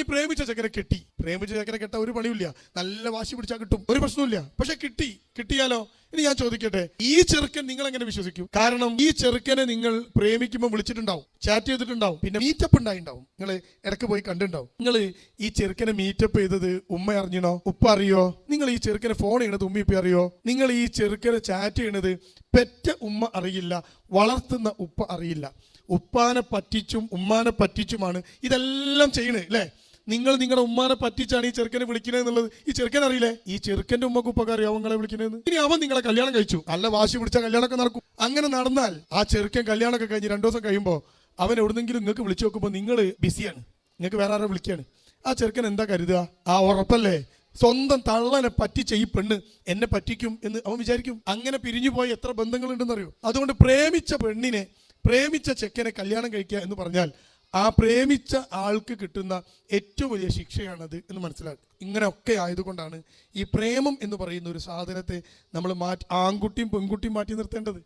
ഇനി പ്രേമിച്ച ചെക്കനെ കെട്ടി. പ്രേമിച്ച ചെക്കനെ കെട്ടാൻ ഒരു പണിയില്ല, നല്ല വാശി പിടിച്ചാൽ കിട്ടും, ഒരു പ്രശ്നമില്ല. പക്ഷെ കിട്ടിയാലോ? ഇനി ഞാൻ ചോദിക്കട്ടെ, ഈ ചെറുക്കൻ നിങ്ങൾ എങ്ങനെ വിശ്വസിക്കും? കാരണം ഈ ചെറുക്കനെ നിങ്ങൾ പ്രേമിക്കുമ്പോൾ വിളിച്ചിട്ടുണ്ടാവും, ചാറ്റ് ചെയ്തിട്ടുണ്ടാവും, പിന്നെ മീറ്റപ്പ് ഉണ്ടായിണ്ടാവും, നിങ്ങൾ ഇടയ്ക്ക് പോയി കണ്ടിട്ടുണ്ടാവും. നിങ്ങൾ ഈ ചെറുക്കനെ മീറ്റപ്പ് ചെയ്തത് ഉമ്മ അറിഞ്ഞണോ, ഉപ്പ അറിയോ? നിങ്ങൾ ഈ ചെറുക്കനെ ഫോൺ ചെയ്യണത് ഉമ്മ ഇപ്പ അറിയോ? നിങ്ങൾ ഈ ചെറുക്കനെ ചാറ്റ് ചെയ്യണത് പെറ്റ ഉമ്മ അറിയില്ല, വളർത്തുന്ന ഉപ്പ അറിയില്ല. ഉപ്പാനെ പറ്റിച്ചും ഉമ്മാനെ പറ്റിച്ചുമാണ് ഇതെല്ലാം ചെയ്യണേ അല്ലേ? നിങ്ങൾ നിങ്ങളുടെ ഉമ്മാനെ പറ്റിച്ചാണ് ഈ ചെറുക്കനെ വിളിക്കുന്നത് എന്നുള്ളത് ഈ ചെറുക്കൻ അറിയില്ലേ? ഈ ചെറുക്കന്റെ ഉമ്മക്ക് ഉപ്പൊക്കെ അറിയാവും നിങ്ങളെ വിളിക്കുന്നത്. ഇനി അവൻ നിങ്ങളെ കല്യാണം കഴിച്ചു, നല്ല വാശി പിടിച്ച കല്യാണമൊക്കെ നടക്കും. അങ്ങനെ നടന്നാൽ ആ ചെറുക്കൻ കല്യാണമൊക്കെ കഴിഞ്ഞ് 2 ദിവസം കഴിയുമ്പോൾ അവൻ എവിടെന്നെങ്കിലും നിങ്ങൾക്ക് വിളിച്ചു നോക്കുമ്പോൾ നിങ്ങൾ ബിസിയാണ്, നിങ്ങൾക്ക് വേറെ ആരെ വിളിക്കുകയാണ്. ആ ചെറുക്കൻ എന്താ കരുതുക? ആ ഉറപ്പല്ലേ, സ്വന്തം തള്ളനെ പറ്റിച്ച ഈ പെണ്ണ് എന്നെ പറ്റിക്കും എന്ന് അവൻ വിചാരിക്കും. അങ്ങനെ പിരിഞ്ഞു പോയ എത്ര ബന്ധങ്ങളുണ്ടെന്ന് അറിയോ? അതുകൊണ്ട് പ്രേമിച്ച ചെക്കനെ കല്യാണം കഴിക്കുക എന്ന് പറഞ്ഞാൽ ആ പ്രേമിച്ച ആൾക്ക് കിട്ടുന്ന ഏറ്റവും വലിയ ശിക്ഷയാണത് എന്ന് മനസ്സിലാക്കുക. ഇങ്ങനെയൊക്കെ ആയതുകൊണ്ടാണ് ഈ പ്രേമം എന്ന് പറയുന്ന ഒരു സാധനത്തെ നമ്മൾ ആൺകുട്ടിയും പെൺകുട്ടിയും മാറ്റി നിർത്തേണ്ടത്.